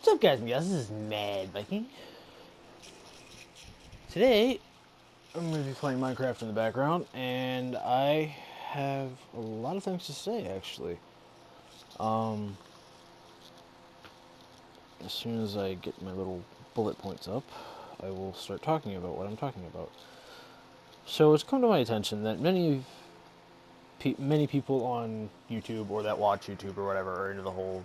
What's up, guys and gals? This is Mad Viking. Today, I'm going to be playing Minecraft in the background, and I have a lot of things to say, actually. Um, as soon as I get my little bullet points up, I will start talking about what I'm talking about. So it's come to my attention that many people on YouTube or that watch YouTube or whatever are into the whole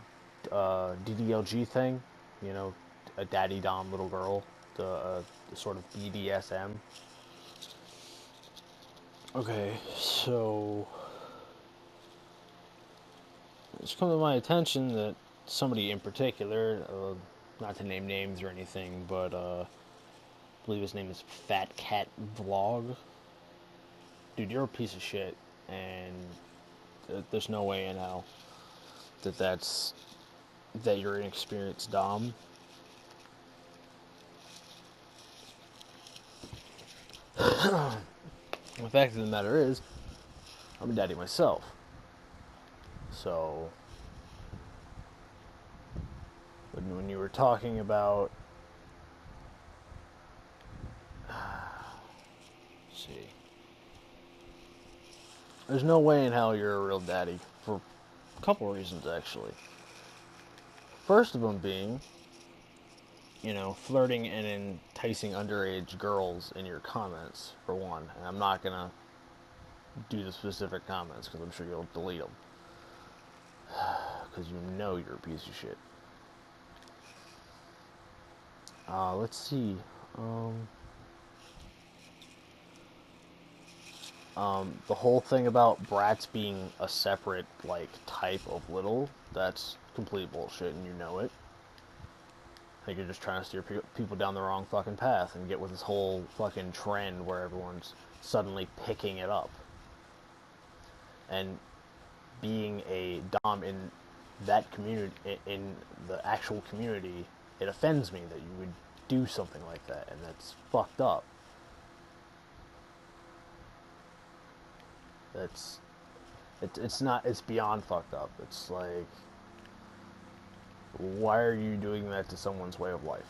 DDLG thing. You know, a daddy dom little girl, the sort of BDSM. Okay, so it's come to my attention that somebody in particular, not to name names or anything, but I believe his name is Fat Cat Vlog. Dude, you're a piece of shit, and there's no way in hell that you're an experienced dom. The fact of the matter is, I'm a daddy myself. So, when you were talking about, let's see, there's no way in hell you're a real daddy for a couple reasons, actually. First of them being, flirting and enticing underage girls in your comments, for one. And I'm not gonna do the specific comments because I'm sure you'll delete them. Because you know you're a piece of shit. Let's see. The whole thing about Brats being a separate, type of little, that's complete bullshit and you know it. I think you're just trying to steer people down the wrong fucking path and get with this whole fucking trend where everyone's suddenly picking it up. And being a dom in that community, in the actual community, it offends me that you would do something like that, and that's fucked up. It's not, it's beyond fucked up. It's like, why are you doing that to someone's way of life?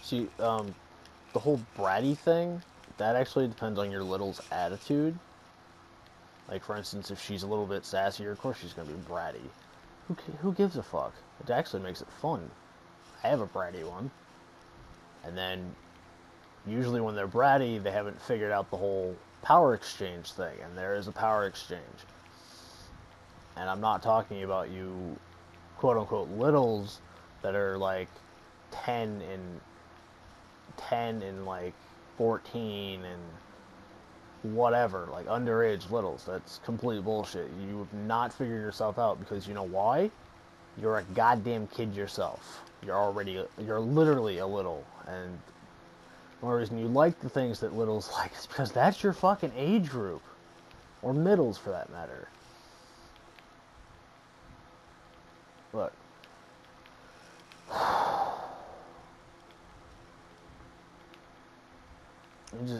See, the whole bratty thing, that actually depends on your little's attitude. Like, for instance, if she's a little bit sassier, of course she's going to be bratty. Who gives a fuck? It actually makes it fun. I have a bratty one. And then, usually when they're bratty, they haven't figured out the whole power exchange thing. And there is a power exchange. And I'm not talking about you, quote-unquote, littles that are, 10 and 10 and, 14 and whatever, underage littles. That's complete bullshit. You have not figured yourself out because you know why? You're a goddamn kid yourself. You're literally a little. And the only reason you like the things that littles like is because that's your fucking age group. Or middles, for that matter. Look.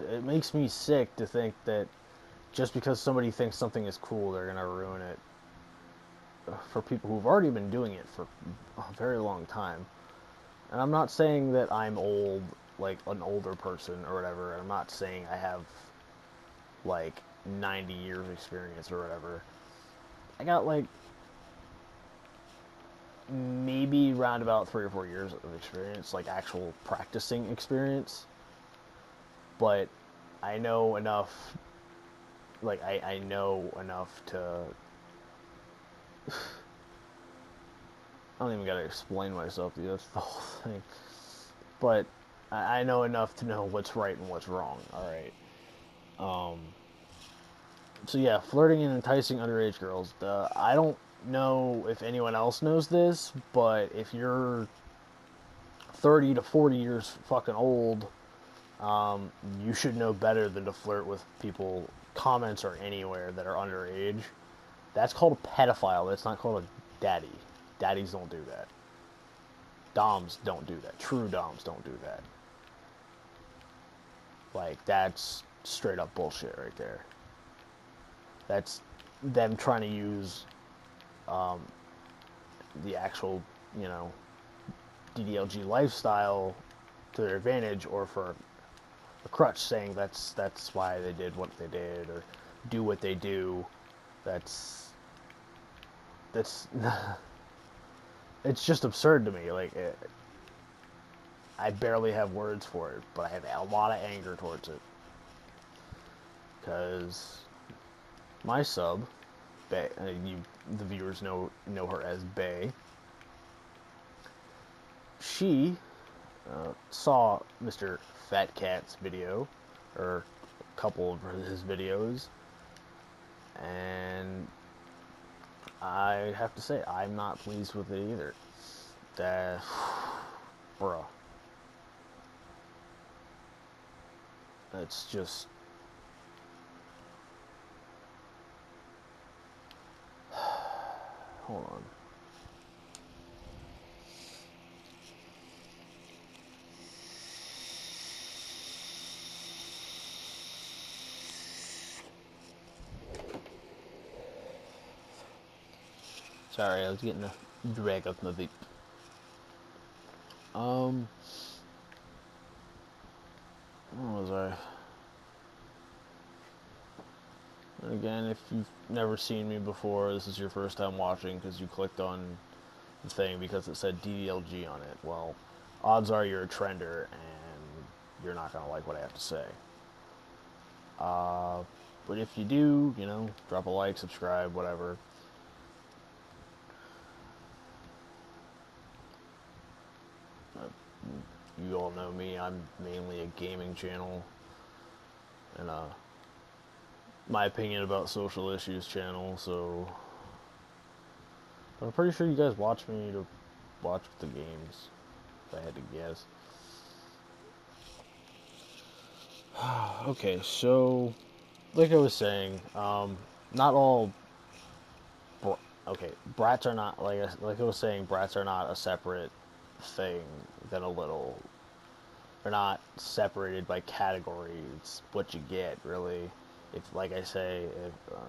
It makes me sick to think that just because somebody thinks something is cool, they're gonna ruin it for people who've already been doing it for a very long time. And I'm not saying that I'm old, like an older person or whatever. I'm not saying I have 90 years experience or whatever. I got maybe around about 3 or 4 years of experience, actual practicing experience. But I know enough, I know enough to, I don't even gotta explain myself to you, that's the whole thing. But I know enough to know what's right and what's wrong, alright? So yeah, flirting and enticing underage girls. I don't know if anyone else knows this, but if you're 30 to 40 years fucking old, you should know better than to flirt with people, comments or anywhere that are underage. That's called a pedophile. That's not called a daddy. Daddies don't do that. Doms don't do that. True doms don't do that. Like, that's straight up bullshit right there. That's them trying to use the actual, you know, DDLG lifestyle to their advantage, or for a crutch, saying that's why they did what they did or do what they do. That's it's just absurd to me. Like, I barely have words for it, but I have a lot of anger towards it, because my sub, Bay, the viewers know her as Bay. She saw Mr. Fat Cat's video, or a couple of his videos, and I have to say, I'm not pleased with it either. That, bruh. That's just... Hold on. Sorry, I was getting a drag of my vape. Where was I? Again, if you've never seen me before, this is your first time watching because you clicked on the thing because it said DDLG on it. Well, odds are you're a trender and you're not going to like what I have to say. But if you do, you know, drop a like, subscribe, whatever. You all know me, I'm mainly a gaming channel and my opinion about social issues channel, so... But I'm pretty sure you guys watch me to watch the games, if I had to guess. Okay, so, like I was saying, not all... Brats are not, like I was saying, Brats are not a separate thing than a little. They're not separated by category. It's what you get, really. If, like I say,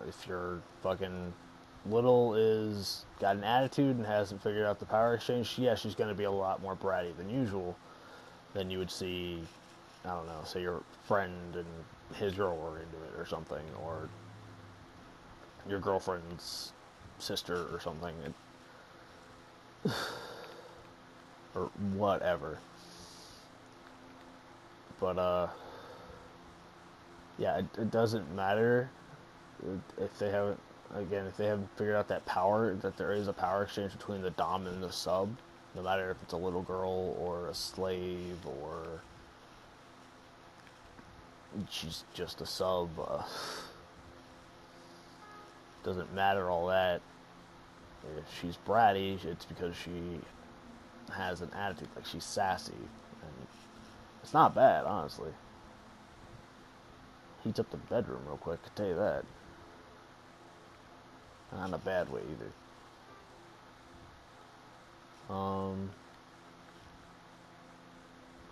if you're fucking little is got an attitude and hasn't figured out the power exchange, yeah, she's going to be a lot more bratty than usual. Than you would see, I don't know, say your friend and his girl were into it or something, or your girlfriend's sister or something, or whatever. But yeah, it doesn't matter if they haven't, again, if they haven't figured out that power, that there is a power exchange between the dom and the sub, no matter if it's a little girl or a slave or she's just a sub. Doesn't matter all that. If she's bratty, it's because she has an attitude, like she's sassy, and it's not bad, honestly. Heats up the bedroom real quick, I tell you that. Not in a bad way either.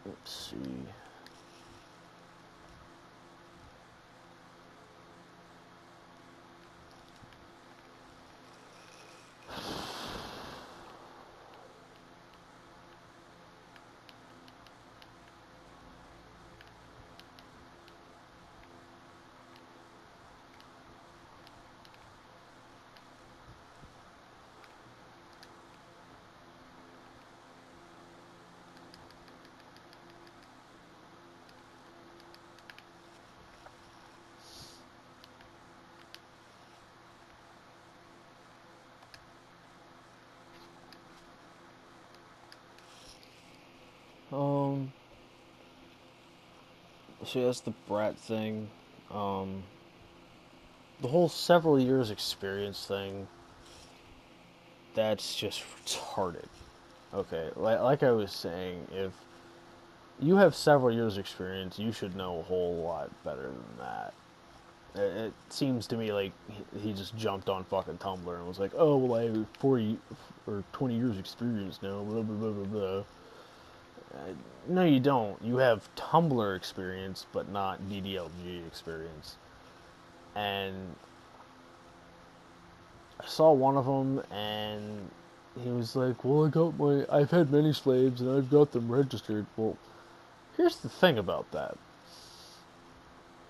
Let's see. So that's the brat thing. The whole several years experience thing, that's just retarded. Okay, like I was saying, if you have several years experience, you should know a whole lot better than that. It seems to me like he just jumped on fucking Tumblr and was like, oh, well, I have 40 or 20 years experience now, blah, blah, blah, blah, blah. No, you don't. You have Tumblr experience, but not DDLG experience. And I saw one of them, and he was like, "Well, I've had many slaves, and I've got them registered." Well, here's the thing about that.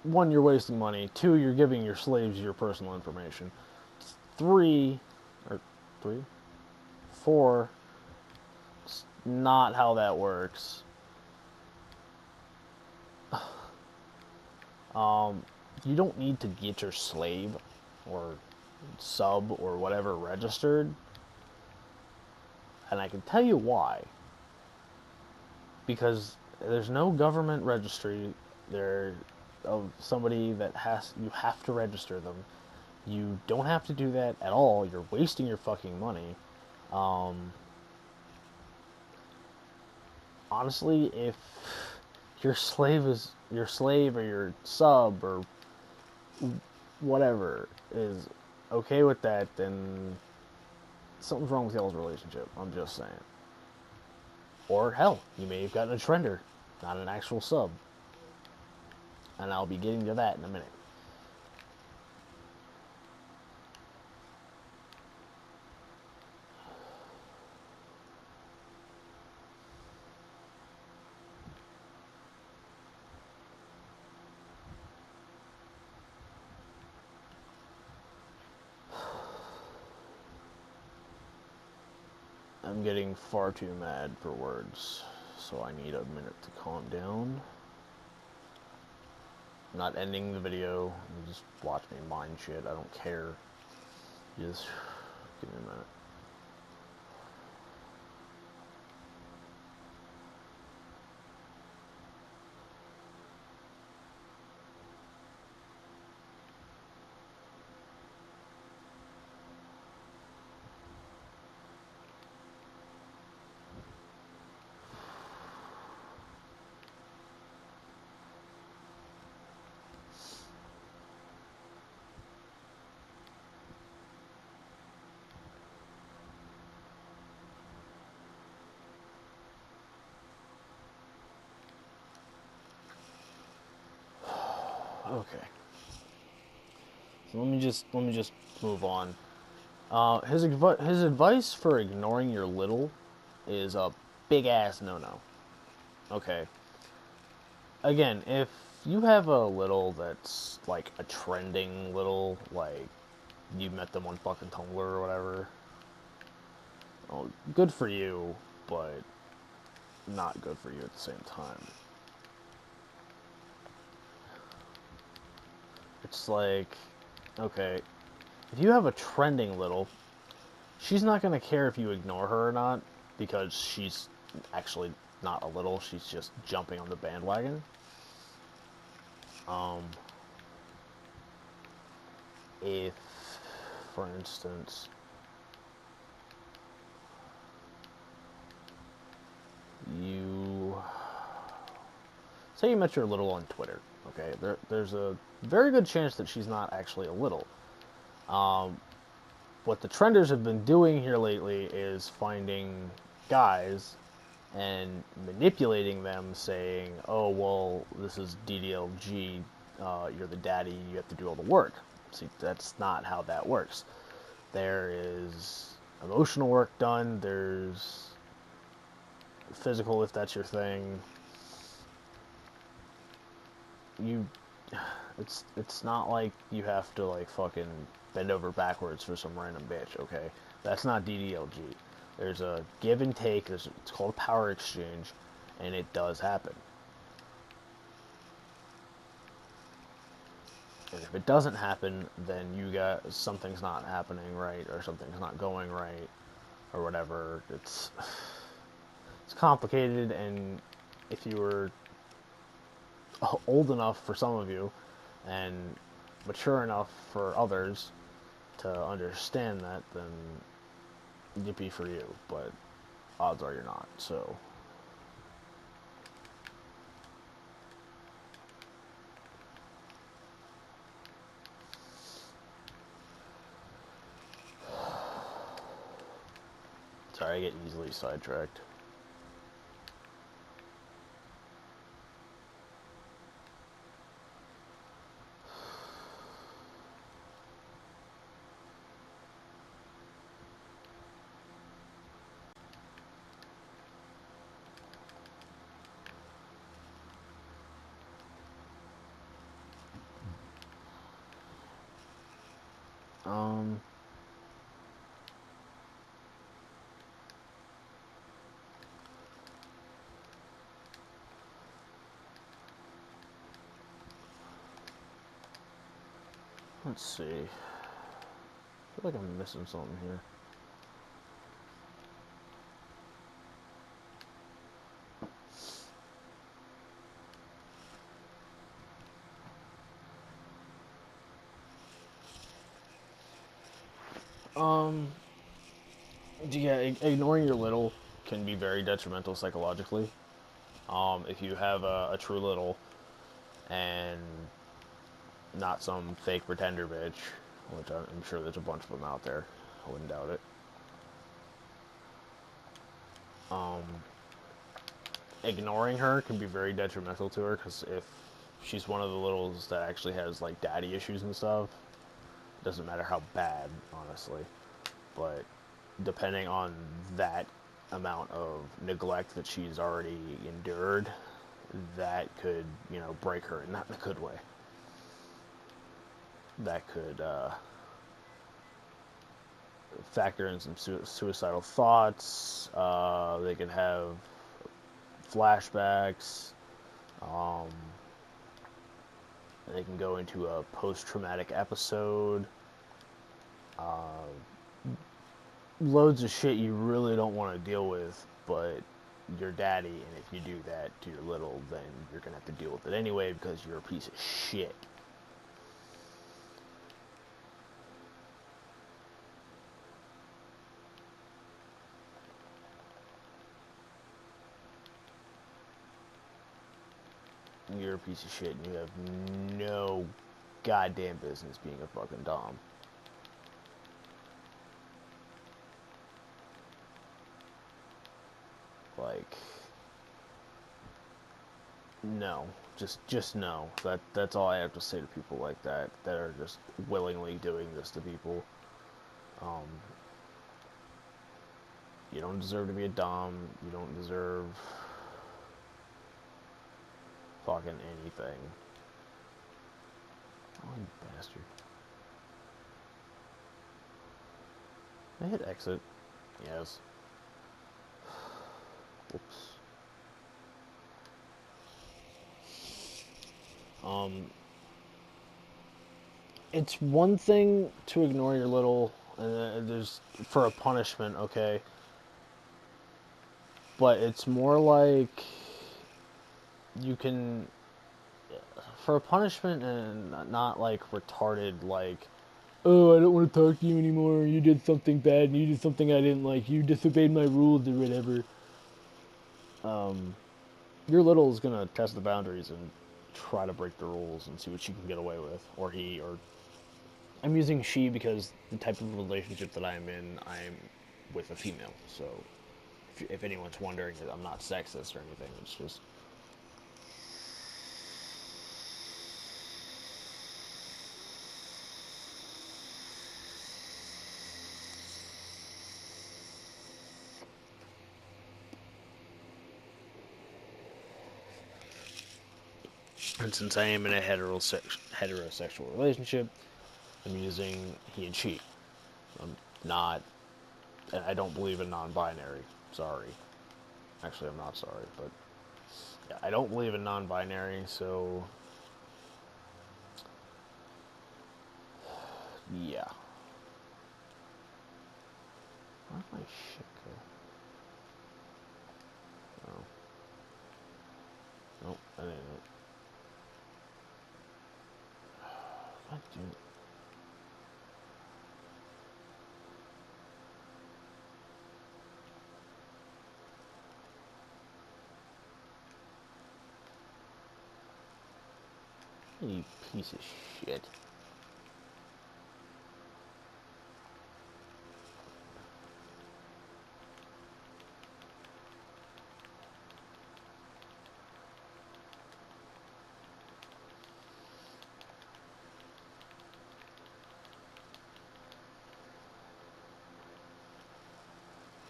One, you're wasting money. Two, you're giving your slaves your personal information. Three, or three, four, it's not how that works. You don't need to get your slave or sub or whatever registered, and I can tell you why. Because there's no government registry there of somebody that you have to register them. You don't have to do that at all. You're wasting your fucking money. Honestly, if your slave or your sub or whatever is okay with that, then something's wrong with y'all's relationship. I'm just saying. Or hell, you may have gotten a trender, not an actual sub. And I'll be getting to that in a minute. I'm getting far too mad for words, so I need a minute to calm down. I'm not ending the video, you just watch me mind shit, I don't care. Just give me a minute. Okay. So let me just move on. His advice for ignoring your little is a big ass no-no. Okay. Again, if you have a little that's like a trending little, like you met them on fucking Tumblr or whatever, well, good for you, but not good for you at the same time. It's like, okay, if you have a trending little, she's not going to care if you ignore her or not, because she's actually not a little, she's just jumping on the bandwagon. If, for instance, you say you met your little on Twitter, okay, there's a very good chance that she's not actually a little. What the trenders have been doing here lately is finding guys and manipulating them, saying, "Oh, well, this is DDLG, you're the daddy, you have to do all the work." See, that's not how that works. There is emotional work done, there's physical if that's your thing. It's not like you have to like fucking bend over backwards for some random bitch, okay? That's not DDLG. There's a give and take, it's called a power exchange, and it does happen. And if it doesn't happen, then you got something's not happening right, or something's not going right, or whatever. It's complicated, and if you were old enough for some of you, and mature enough for others to understand that, then yippee for you. But odds are you're not. So sorry, I get easily sidetracked. Um, let's see. I feel like I'm missing something here. Yeah, ignoring your little can be very detrimental psychologically. If you have a true little and not some fake pretender bitch, which I'm sure there's a bunch of them out there, I wouldn't doubt it. Um, Ignoring her can be very detrimental to her because if she's one of the littles that actually has like daddy issues and stuff, it doesn't matter how bad, honestly, but depending on that amount of neglect that she's already endured, that could, break her, not in a good way. That could factor in some suicidal thoughts. They can have flashbacks. Um, they can go into a post-traumatic episode. Loads of shit you really don't want to deal with, but you're daddy, and if you do that to your little, then you're gonna have to deal with it anyway because you're a piece of shit. You're a piece of shit, and you have no goddamn business being a fucking dom. Like, no, just no. That's all I have to say to people like that are just willingly doing this to people. Um, you don't deserve to be a dom. You don't deserve fucking anything. Oh, you bastard! I hit exit. Yes. Oops. It's one thing to ignore your little, there's for a punishment, okay, but it's more like you can for a punishment and not like retarded like, oh, I don't want to talk to you anymore. You did something bad and you did something I didn't like. You disobeyed my rules or whatever. Your little is gonna test the boundaries and try to break the rules and see what she can get away with, or he, or I'm using she because the type of relationship that I'm in, I'm with a female. So if anyone's wondering, I'm not sexist or anything. It's just and since I am in a heterosexual relationship, I'm using he and she. I'm not, and I don't believe in non-binary. Sorry. Actually, I'm not sorry, but yeah, I don't believe in non-binary, so yeah. Where'd my shit go? Oh. Nope, that ain't it. God damn it. You piece of shit.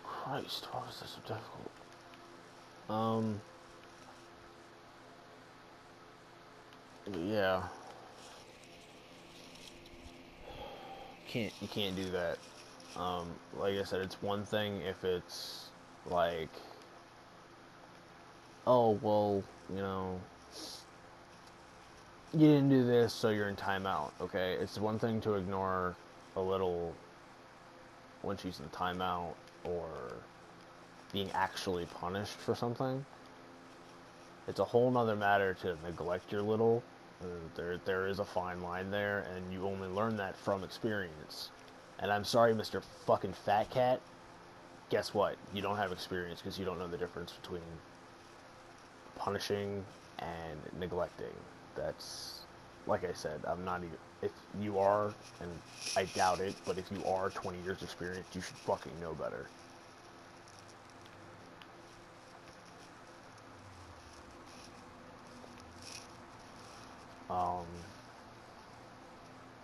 Christ, why was this so difficult? But yeah. you can't do that. Like I said, it's one thing if it's like, oh well, you know, you didn't do this, so you're in timeout. Okay, it's one thing to ignore a little when she's in timeout or being actually punished for something. It's a whole nother matter to neglect your little. There is a fine line there, and you only learn that from experience. And I'm sorry, Mr. fucking Fat Cat. Guess what? You don't have experience because you don't know the difference between punishing and neglecting. That's, like I said, I'm not even. If you are, and I doubt it, but if you are 20 years experience, you should fucking know better.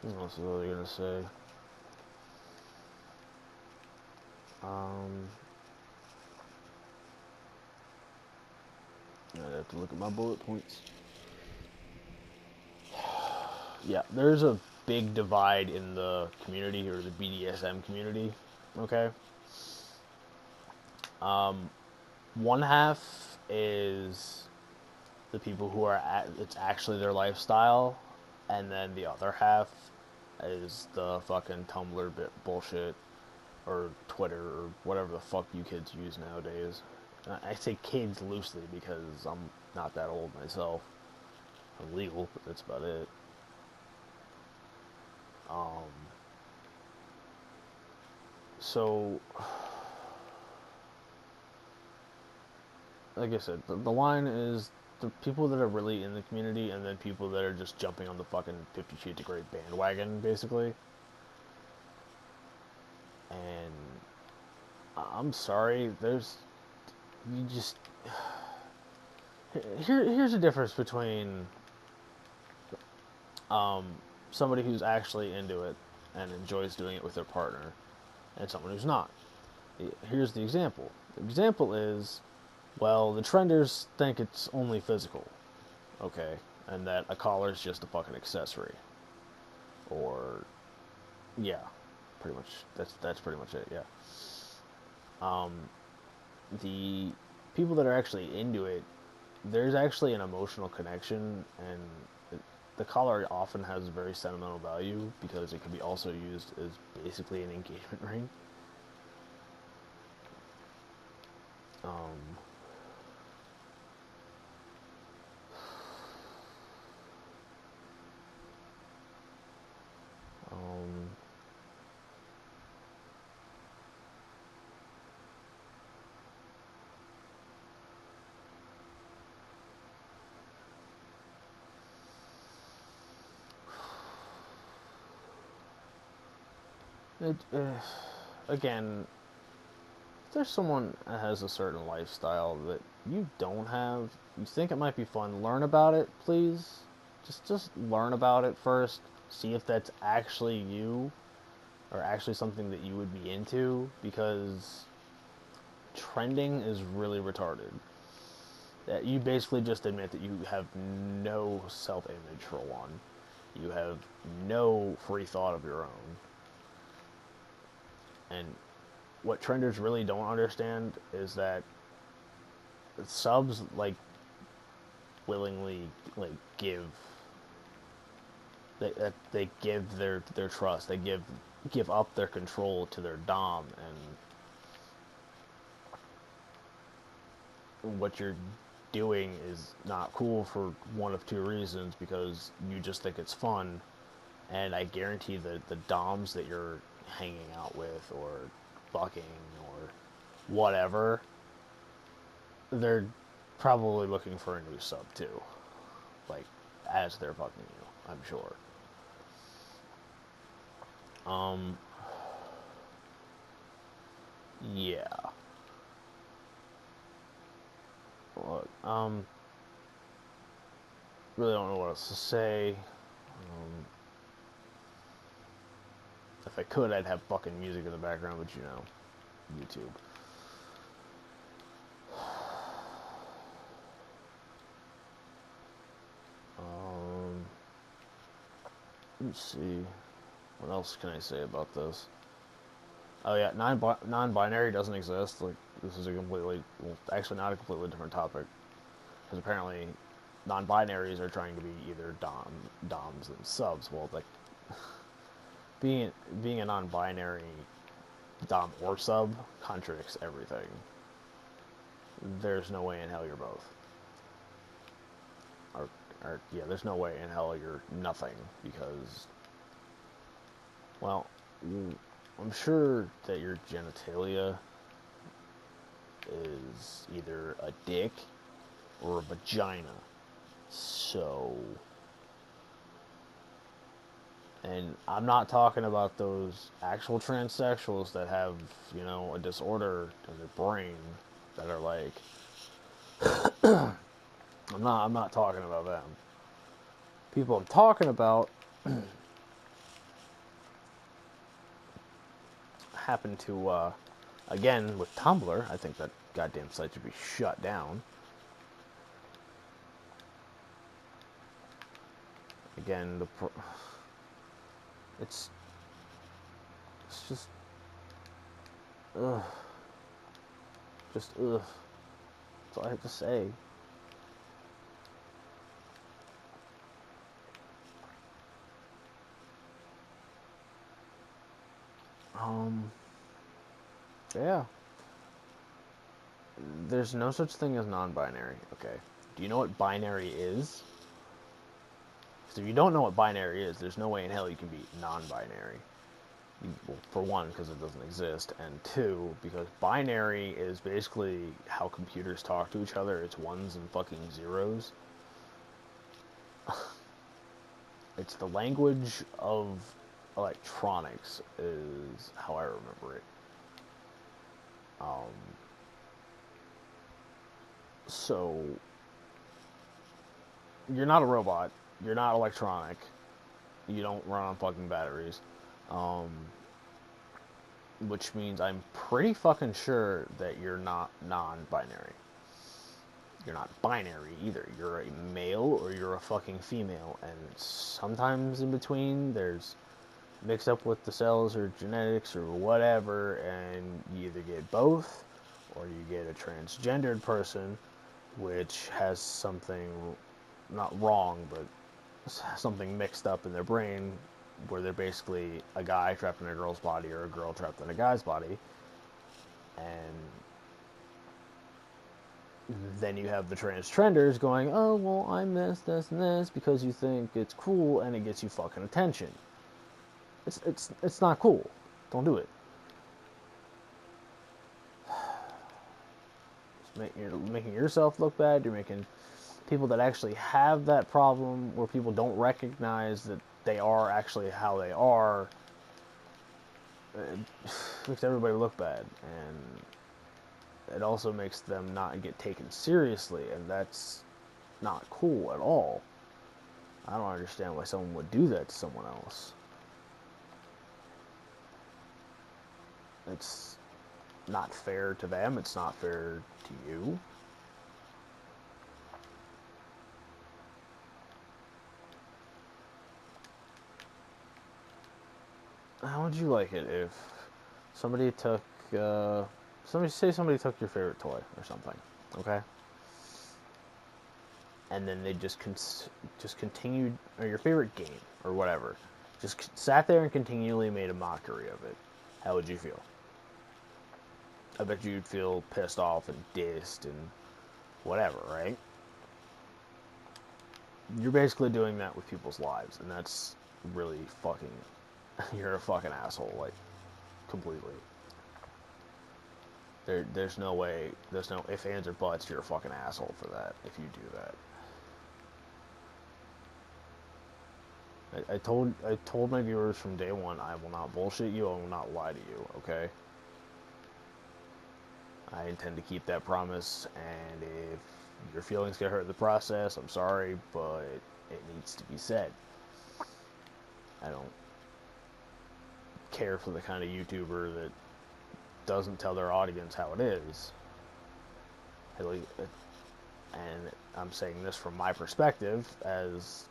What else was I gonna say? I'd have to look at my bullet points. Yeah, there's a big divide in the community, or the BDSM community. Okay. One half is the people who are it's actually their lifestyle, and then the other half is the fucking Tumblr bit bullshit, or Twitter, or whatever the fuck you kids use nowadays. I say kids loosely because I'm not that old myself. I'm legal, but that's about it. So, like I said, the line is the people that are really in the community, and then people that are just jumping on the fucking 50 Shades of Grey bandwagon, basically. And I'm sorry, you just, here's the difference between somebody who's actually into it and enjoys doing it with their partner, and someone who's not. Here's the example. The example is, well, the trenders think it's only physical, okay, and that a collar is just a fucking accessory, or yeah, pretty much that's pretty much it. Yeah. The people that are actually into it, there's actually an emotional connection, and the collar often has a very sentimental value because it can be also used as basically an engagement ring. Um, um, it, again, if there's someone that has a certain lifestyle that you don't have, you think it might be fun, learn about it, please. Just learn about it first. See if that's actually you, or actually something that you would be into, because trending is really retarded. That you basically just admit that you have no self-image for one. You have no free thought of your own. And what trenders really don't understand is that subs willingly give they give their trust. They give up their control to their dom, and what you're doing is not cool for one of two reasons: because you just think it's fun, and I guarantee that the doms that you're hanging out with, or fucking, or whatever, they're probably looking for a new sub too, like, as they're fucking you, I'm sure. Yeah. Look, really don't know what else to say. If I could, I'd have fucking music in the background, but you know, YouTube. Let's see. What else can I say about this? Oh yeah, non-binary doesn't exist. Like, this is a completely, well, actually not a completely different topic, because apparently non-binaries are trying to be either doms and subs. Well, like, being a non-binary dom or sub contradicts everything. There's no way in hell you're both. Or yeah, there's no way in hell you're nothing, because, well, I'm sure that your genitalia is either a dick or a vagina. So, and I'm not talking about those actual transsexuals that have, a disorder in their brain that are like, I'm not talking about them. People I'm talking about happen to, again, with Tumblr, I think that goddamn site should be shut down. Again, it's just, ugh. Just, ugh. That's all I have to say. Yeah. There's no such thing as non-binary, okay? Do you know what binary is? Because if you don't know what binary is, there's no way in hell you can be non-binary. Well, for one, because it doesn't exist, and two, because binary is basically how computers talk to each other. It's ones and fucking zeros. It's the language of electronics, is how I remember it. So, you're not a robot. You're not electronic. You don't run on fucking batteries. Um, which means I'm pretty fucking sure that you're not non-binary. You're not binary either. You're a male or you're a fucking female, and sometimes in between there's mixed up with the cells or genetics or whatever, and you either get both or you get a transgendered person, which has something not wrong, but something mixed up in their brain where they're basically a guy trapped in a girl's body or a girl trapped in a guy's body. And then you have the trenders going, oh, well, I'm this, this, and this because you think it's cool and it gets you fucking attention. It's not cool. Don't do it. You're making yourself look bad. You're making people that actually have that problem where people don't recognize that they are actually how they are. It makes everybody look bad, and it also makes them not get taken seriously, and that's not cool at all. I don't understand why someone would do that to someone else. It's not fair to them. It's not fair to you. How would you like it if somebody took, somebody took your favorite toy or something, okay? And then they just continued, or your favorite game or whatever, just sat there and continually made a mockery of it. How would you feel? I bet you'd feel pissed off and dissed and whatever, right? You're basically doing that with people's lives, and that's really fucking, you're a fucking asshole, like, completely. There's no way, there's no ifs, ands, or buts, you're a fucking asshole for that, if you do that. I told my viewers from day one, I will not bullshit you, I will not lie to you, okay? I intend to keep that promise, and if your feelings get hurt in the process, I'm sorry, but it needs to be said. I don't care for the kind of YouTuber that doesn't tell their audience how it is. And I'm saying this from my perspective as,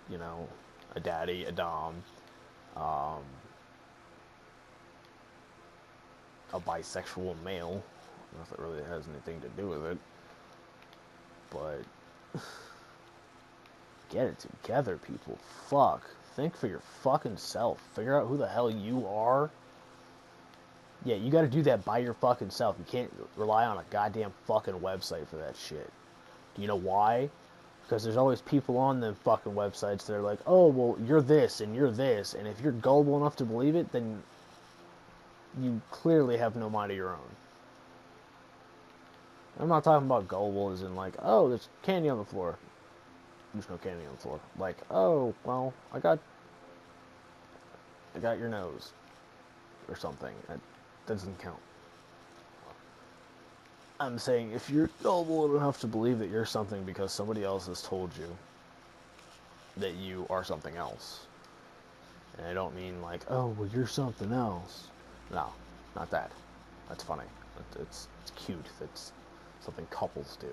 a daddy, a dom, a bisexual male. Not that it really has anything to do with it. But get it together, people. Fuck. Think for your fucking self. Figure out who the hell you are. Yeah, you gotta do that by your fucking self. You can't rely on a goddamn fucking website for that shit. Do you know why? Because there's always people on them fucking websites that are like, oh, well, you're this, and if you're gullible enough to believe it, then you clearly have no mind of your own. I'm not talking about gullible as in like, oh, there's candy on the floor. There's no candy on the floor. Like, oh, well, I got your nose. Or something. That doesn't count. I'm saying if you're gullible enough to believe that you're something because somebody else has told you that you are something else. And I don't mean like, oh, well, you're something else. No, not that. That's funny. It's cute. That's something couples do.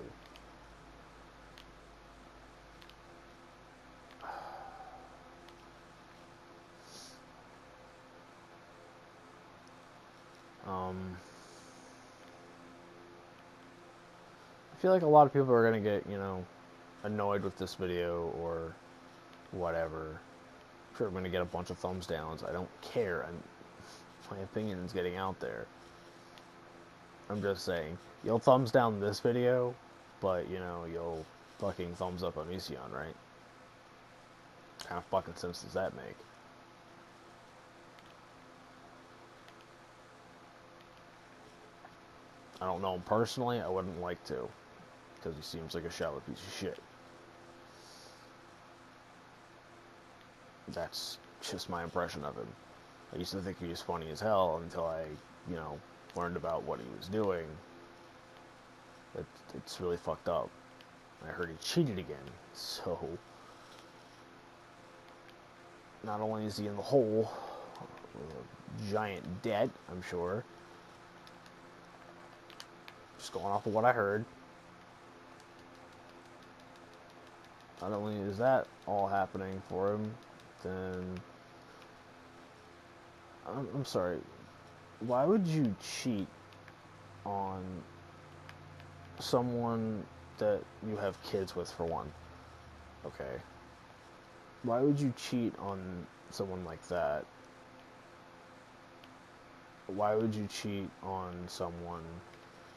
I feel like a lot of people are gonna get, annoyed with this video or whatever. I'm sure I'm gonna get a bunch of thumbs downs. I don't care. My opinion is getting out there. I'm just saying, you'll thumbs down this video, but you'll fucking thumbs up Onision, right? What kind of fucking sense does that make? I don't know him personally. I wouldn't like to, because he seems like a shallow piece of shit. That's just my impression of him. I used to think he was funny as hell until I, learned about what he was doing. It's really fucked up. I heard he cheated again, so not only is he in the hole with a giant debt, I'm sure, just going off of what I heard, not only is that all happening for him, then I'm sorry, why would you cheat on someone that you have kids with, for one? Okay. Why would you cheat on someone like that? Why would you cheat on someone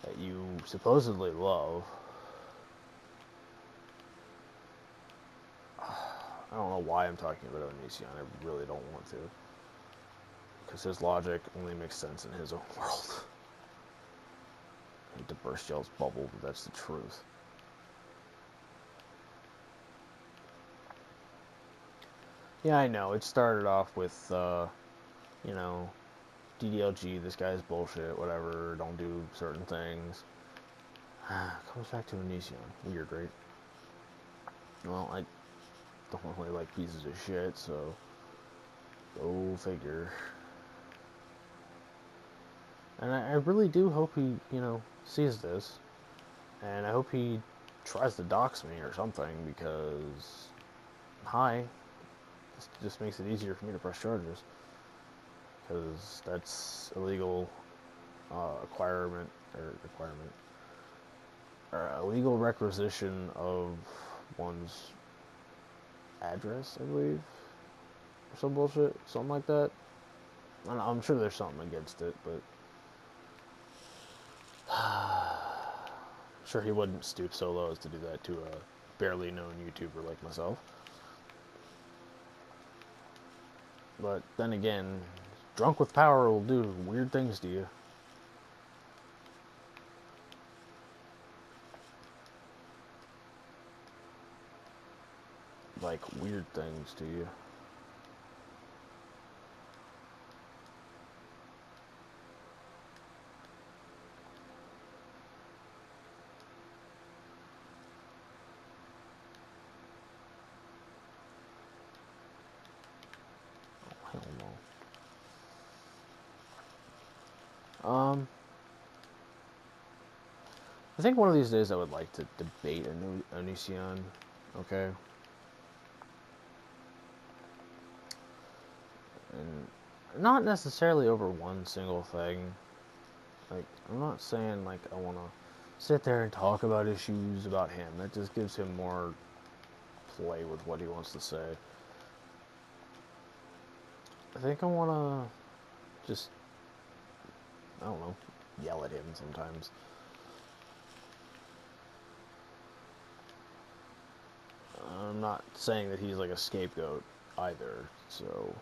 that you supposedly love? I don't know why I'm talking about Onision. I really don't want to. Because his logic only makes sense in his own world. I hate to burst y'all's bubble, but that's the truth. Yeah, I know. It started off with, DDLG, this guy's bullshit, whatever, don't do certain things. Comes back to Onision. Weird, right? Well, I don't really like pieces of shit, so go figure. And I really do hope he, sees this. And I hope he tries to dox me or something, because, hi, this just makes it easier for me to press charges. Because that's illegal requirement, or illegal requisition of one's address, I believe, or some bullshit, something like that. I'm sure there's something against it, but I'm sure he wouldn't stoop so low as to do that to a barely known YouTuber like myself. But then again, drunk with power will do weird things to you. Like, weird things to you. Oh, hell no. I think one of these days I would like to debate Onision, okay? And not necessarily over one single thing, Like, I'm not saying, like, I want to sit there and talk about issues about him. That just gives him more play with what he wants to say. I think I want to just, I don't know, yell at him sometimes. I'm not saying that he's like a scapegoat either, so.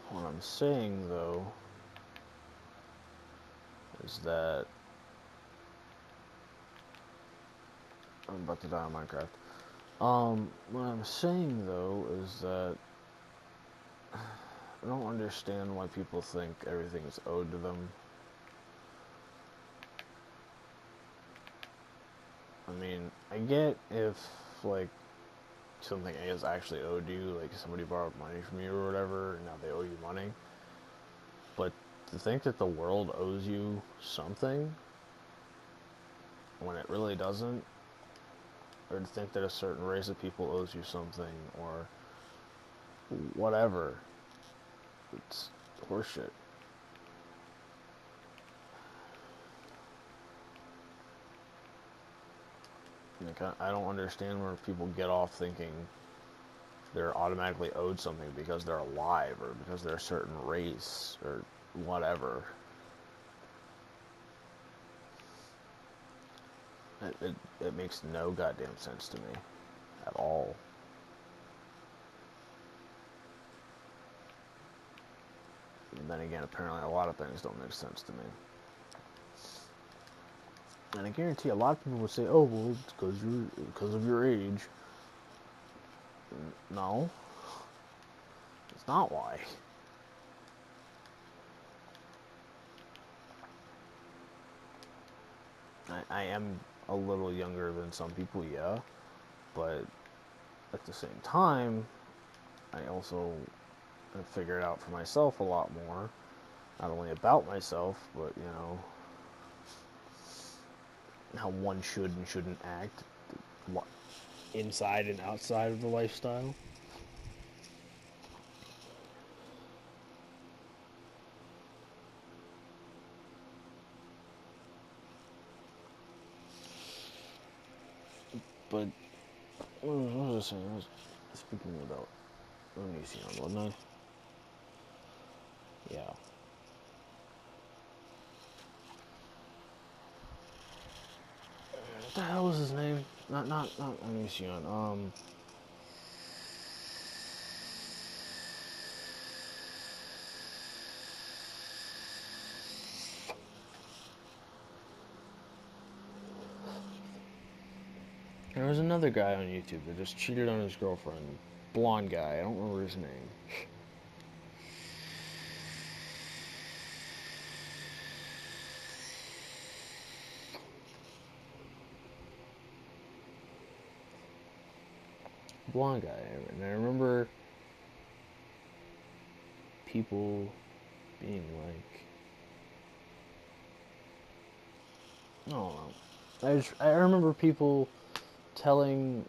What I'm saying, though, is that I'm about to die on Minecraft. What I'm saying, though, is that I don't understand why people think everything is owed to them. I mean, I get if, like, something is actually owed to you, like somebody borrowed money from you or whatever, and now they owe you money. But to think that the world owes you something when it really doesn't, or to think that a certain race of people owes you something, or whatever, it's horseshit. Like, I don't understand where people get off thinking they're automatically owed something because they're alive or because they're a certain race or whatever. It makes no goddamn sense to me at all. And then again, apparently a lot of things don't make sense to me. And I guarantee a lot of people would say, "Oh, well, it's because of your age." No, it's not why. I am a little younger than some people, yeah, but at the same time, I also have figured out for myself a lot more, not only about myself, but how one should and shouldn't act inside and outside of the lifestyle. But what was I saying? I was speaking about Onision, wasn't I? Yeah. What the hell was his name? Not Onision. There was another guy on YouTube that just cheated on his girlfriend. Blonde guy. I don't remember his name. Blonde guy. And I remember people being like, I don't know. I remember people telling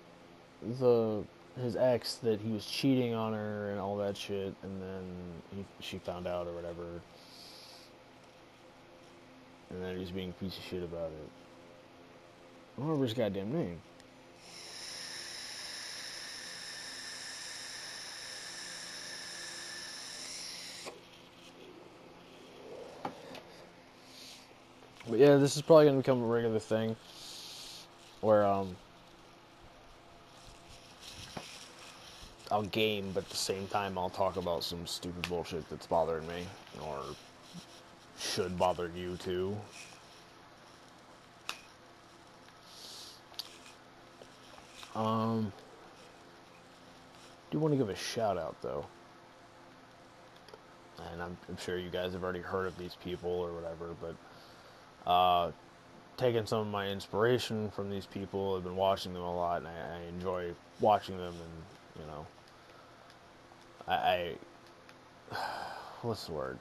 his ex that he was cheating on her and all that shit, and then she found out or whatever, and then he's being a piece of shit about it. I don't remember his goddamn name. But yeah, this is probably gonna become a regular thing where I'll game, but at the same time I'll talk about some stupid bullshit that's bothering me, or should bother you too. Do want to give a shout out though, and I'm sure you guys have already heard of these people or whatever, but taking some of my inspiration from these people. I've been watching them a lot, and I enjoy watching them, and I what's the word?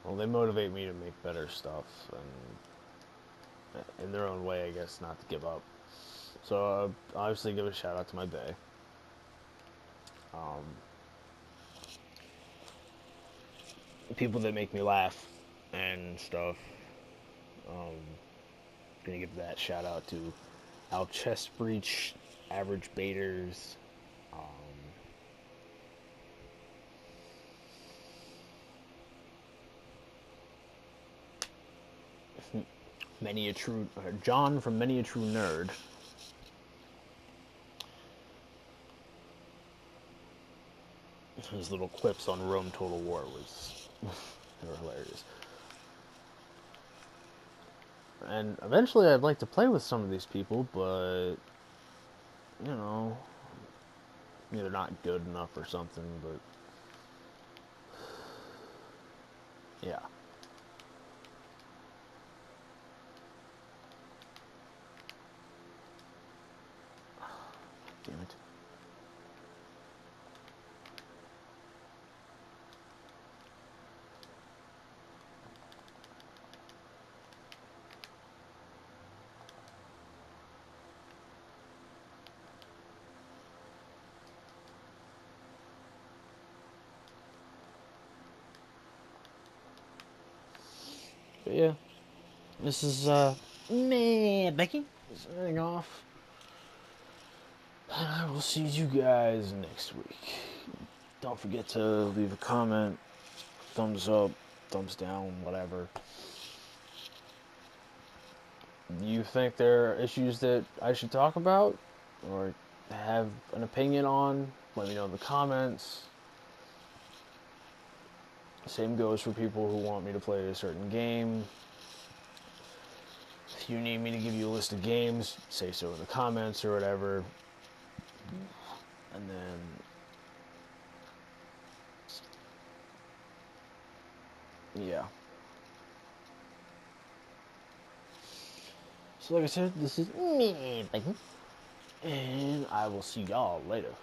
well, they motivate me to make better stuff, and in their own way, I guess, not to give up. So, obviously, give a shout out to my bae. People that make me laugh and stuff. Gonna give that shout out to Al Chest Breach, Average Baiters, John from Many a True Nerd. His little clips on Rome Total War they were hilarious. And eventually I'd like to play with some of these people, but you know, they're not good enough or something, but yeah. Damn it. But yeah, this is me, Becky, signing off. And I will see you guys next week. Don't forget to leave a comment, thumbs up, thumbs down, whatever. You think there are issues that I should talk about or have an opinion on? Let me know in the comments. Same goes for people who want me to play a certain game. If you need me to give you a list of games, say so in the comments or whatever. And then yeah. So like I said, this is me, and I will see y'all later.